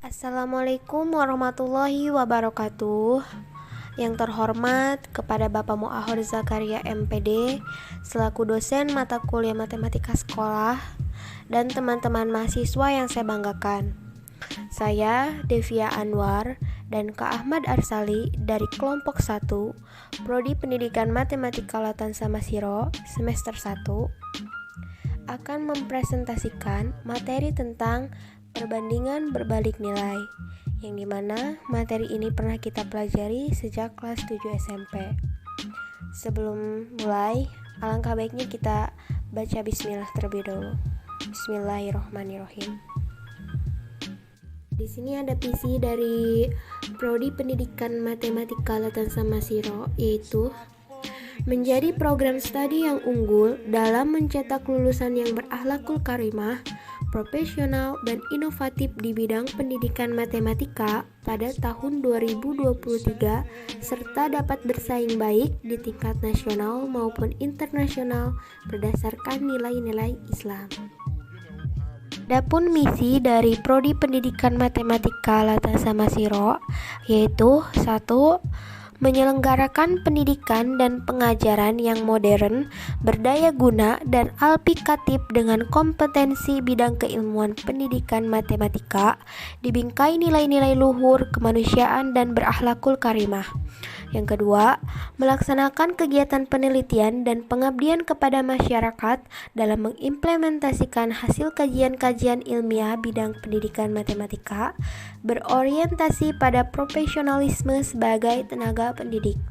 Assalamualaikum warahmatullahi wabarakatuh. Yang terhormat kepada Bapak Muahor Zakaria MPD selaku dosen mata kuliah matematika sekolah dan teman-teman mahasiswa yang saya banggakan. Saya Devia Anwar dan Kak Ahmad Arsali dari kelompok 1 Prodi Pendidikan Matematika Latan Samasiro semester 1 akan mempresentasikan materi tentang perbandingan berbalik nilai, yang dimana materi ini pernah kita pelajari sejak kelas 7 SMP. Sebelum mulai, alangkah baiknya kita baca bismillah terlebih dahulu. Bismillahirrahmanirrahim. Di sini ada visi dari Prodi Pendidikan Matematika Latan Samasiro, yaitu menjadi program studi yang unggul dalam mencetak lulusan yang berakhlakul karimah, profesional, dan inovatif di bidang pendidikan matematika pada tahun 2023 serta dapat bersaing baik di tingkat nasional maupun internasional berdasarkan nilai-nilai Islam. Adapun misi dari Prodi Pendidikan Matematika Latan Samasiro yaitu 1. Menyelenggarakan pendidikan dan pengajaran yang modern, berdaya guna, dan aplikatif dengan kompetensi bidang keilmuan pendidikan matematika, dibingkai nilai-nilai luhur, kemanusiaan, dan berakhlakul karimah. Yang kedua, melaksanakan kegiatan penelitian dan pengabdian kepada masyarakat dalam mengimplementasikan hasil kajian-kajian ilmiah bidang pendidikan matematika, berorientasi pada profesionalisme sebagai tenaga pendidik.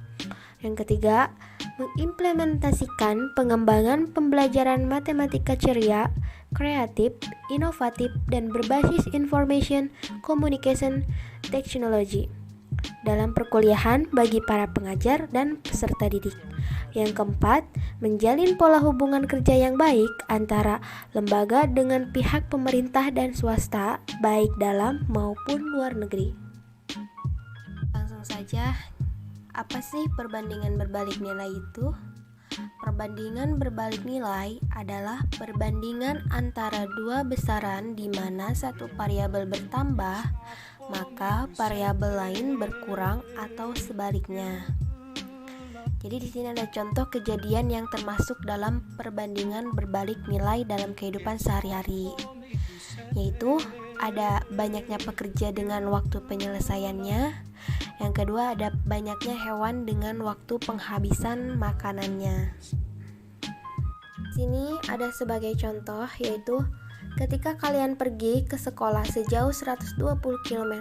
Yang ketiga, mengimplementasikan pengembangan pembelajaran matematika ceria, kreatif, inovatif, dan berbasis information communication technology dalam perkuliahan bagi para pengajar dan peserta didik. Yang keempat, menjalin pola hubungan kerja yang baik antara lembaga dengan pihak pemerintah dan swasta, baik dalam maupun luar negeri. Langsung saja, apa sih perbandingan berbalik nilai itu? Perbandingan berbalik nilai adalah perbandingan antara dua besaran di mana satu variabel bertambah, maka variabel lain berkurang atau sebaliknya. Jadi di sini ada contoh kejadian yang termasuk dalam perbandingan berbalik nilai dalam kehidupan sehari-hari, yaitu ada banyaknya pekerja dengan waktu penyelesaiannya. Yang kedua, ada banyaknya hewan dengan waktu penghabisan makanannya. Sini ada sebagai contoh, yaitu ketika kalian pergi ke sekolah sejauh 120 km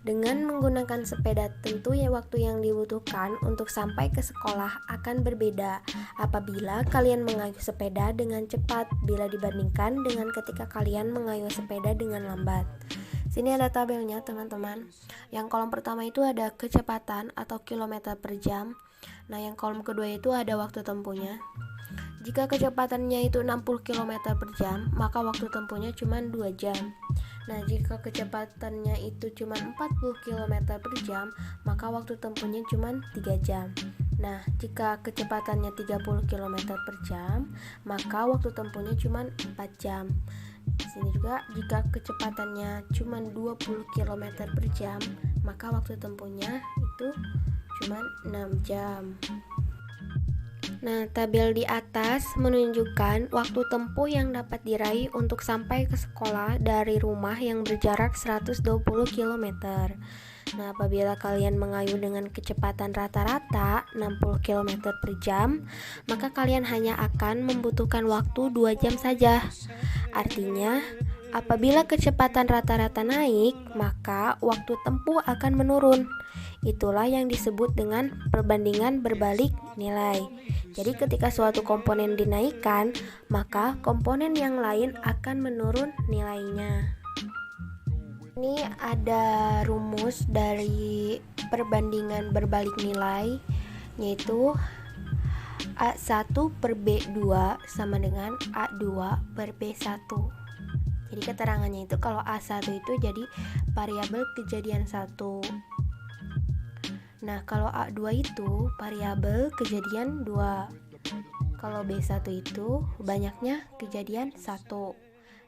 dengan menggunakan sepeda, tentu ya waktu yang dibutuhkan untuk sampai ke sekolah akan berbeda apabila kalian mengayuh sepeda dengan cepat bila dibandingkan dengan ketika kalian mengayuh sepeda dengan lambat. Sini ada tabelnya teman-teman. Yang kolom pertama itu ada kecepatan atau kilometer per jam. Nah, yang kolom kedua itu ada waktu tempuhnya. Jika kecepatannya itu 60 km per jam, maka waktu tempuhnya cuma 2 jam. Nah, jika kecepatannya itu cuma 40 km per jam, maka waktu tempuhnya cuma 3 jam. Nah, jika kecepatannya 30 km per jam, maka waktu tempuhnya cuma 4 jam. Di sini juga jika kecepatannya cuma 20 km per jam, maka waktu tempuhnya itu cuma 6 jam. Nah, tabel di atas menunjukkan waktu tempuh yang dapat diraih untuk sampai ke sekolah dari rumah yang berjarak 120 km. Nah, apabila kalian mengayuh dengan kecepatan rata-rata 60 km per jam, maka kalian hanya akan membutuhkan waktu 2 jam saja. Artinya, apabila kecepatan rata-rata naik, maka waktu tempuh akan menurun. Itulah yang disebut dengan perbandingan berbalik nilai. Jadi ketika suatu komponen dinaikkan, maka komponen yang lain akan menurun nilainya. Ini ada rumus dari perbandingan berbalik nilai, yaitu A1 per B2 sama dengan A2 per B1. Jadi keterangannya itu kalau A1 itu jadi variabel kejadian 1. Nah, kalau A2 itu variabel kejadian 2. Kalau B1 itu banyaknya kejadian 1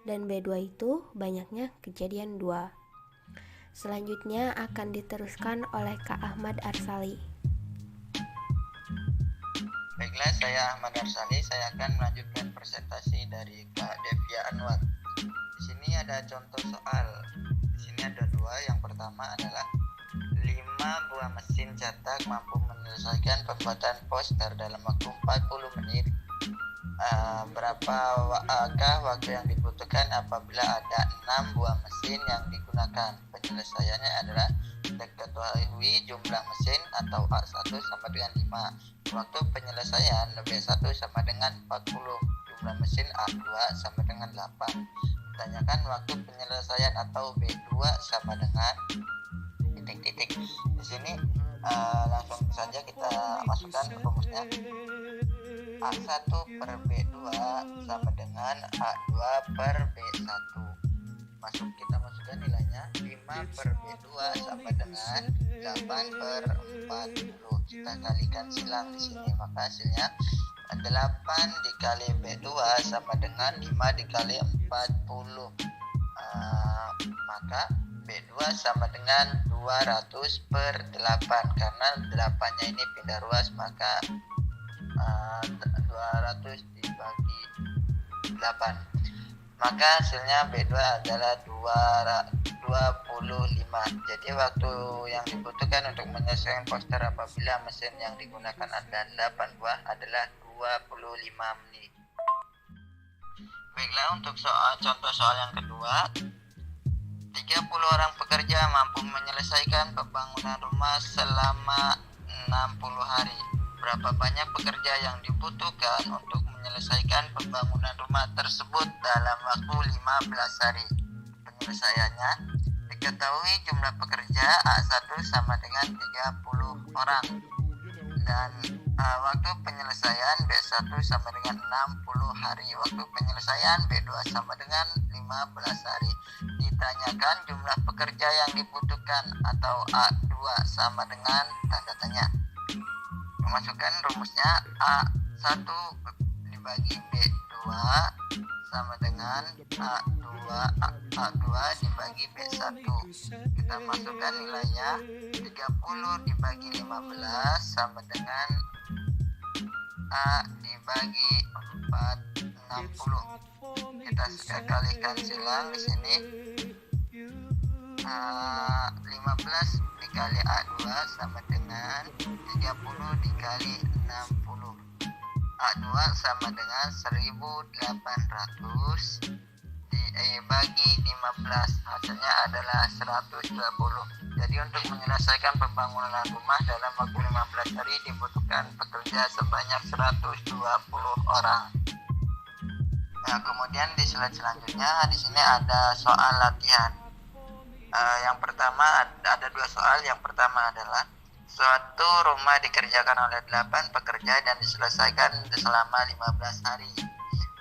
dan B2 itu banyaknya kejadian 2. Selanjutnya akan diteruskan oleh Kak Ahmad Arsali. Baiklah, saya Ahmad Arsali. Saya akan melanjutkan presentasi dari Kak Devia Anwar. Di sini ada contoh soal. Di sini ada dua. Yang pertama adalah 5 buah mesin cetak mampu menyelesaikan pembuatan poster dalam waktu 40 menit. Berapakah waktu yang dibutuhkan apabila ada 6 buah mesin yang digunakan? Penyelesaiannya adalah kita ketahui jumlah mesin atau A1 sama dengan 5. Waktu penyelesaian B1 sama dengan 40. Jumlah mesin A2 sama dengan 8. Ditanyakan waktu penyelesaian atau B2 sama dengan titik-titik. Di sini langsung saja kita masukkan rumusnya. A1 per B2 sama dengan A2 per B1. Kita masukkan nilainya. 5 per B2 sama dengan 8 per 40. Kita kalikan silang di sini, maka hasilnya 8 dikali B2 sama dengan 5 dikali 40. Maka B2 sama dengan 200 per 8. Karena 8-nya ini pindah ruas, maka 200 dibagi 8, maka hasilnya B2 adalah 25. Jadi waktu yang dibutuhkan untuk menyelesaikan poster apabila mesin yang digunakan ada 8 buah adalah 25 menit. Baiklah, untuk contoh soal yang kedua. 30 orang pekerja mampu menyelesaikan pembangunan rumah selama 60 hari. Berapa banyak pekerja yang dibutuhkan untuk menyelesaikan pembangunan rumah tersebut dalam waktu 15 hari? Penyelesaiannya, diketahui jumlah pekerja A1 sama dengan 30 orang dan waktu penyelesaian B1 sama dengan 60 hari. Waktu penyelesaian B2 sama dengan 15 hari. Ditanyakan jumlah pekerja yang dibutuhkan atau A2 sama dengan tanda tanya. Memasukkan rumusnya. A1 dibagi B2 sama dengan A2 dibagi B1. Kita masukkan nilainya. 30 dibagi 15 sama dengan A dibagi 4, 60. Kita sudah kalikan silang di sini. 15 dikali A2 sama dengan 30 dikali 60. A2 sama dengan 1800 dibagi 15, hasilnya adalah 120. Jadi untuk menyelesaikan pembangunan rumah dalam waktu 15 hari dibutuhkan pekerja sebanyak 120 orang. Nah, kemudian di slide selanjutnya di sini ada soal latihan. Yang pertama ada dua soal. Yang pertama adalah suatu rumah dikerjakan oleh 8 pekerja dan diselesaikan selama 15 hari.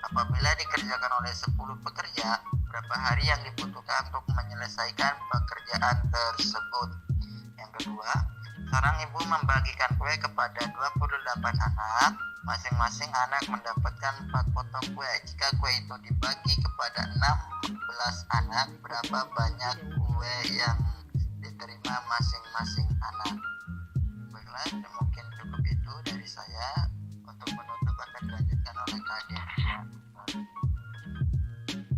Apabila dikerjakan oleh 10 pekerja, berapa hari yang dibutuhkan untuk menyelesaikan pekerjaan tersebut? Yang kedua, seorang ibu membagikan kue kepada 28 anak. Masing-masing anak mendapatkan 4 potong kue. Jika kue itu dibagi kepada 16 anak, berapa banyak kue yang diterima masing-masing anak? Baiklah, mungkin cukup itu dari saya. Untuk menutup akan dilanjutkan oleh Kak Devia.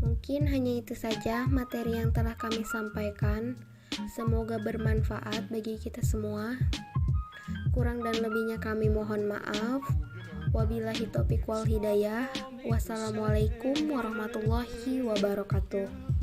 Mungkin hanya itu saja materi yang telah kami sampaikan. Semoga bermanfaat bagi kita semua. Kurang dan lebihnya kami mohon maaf. Wabillahi taufiq wal hidayah. Wassalamualaikum warahmatullahi wabarakatuh.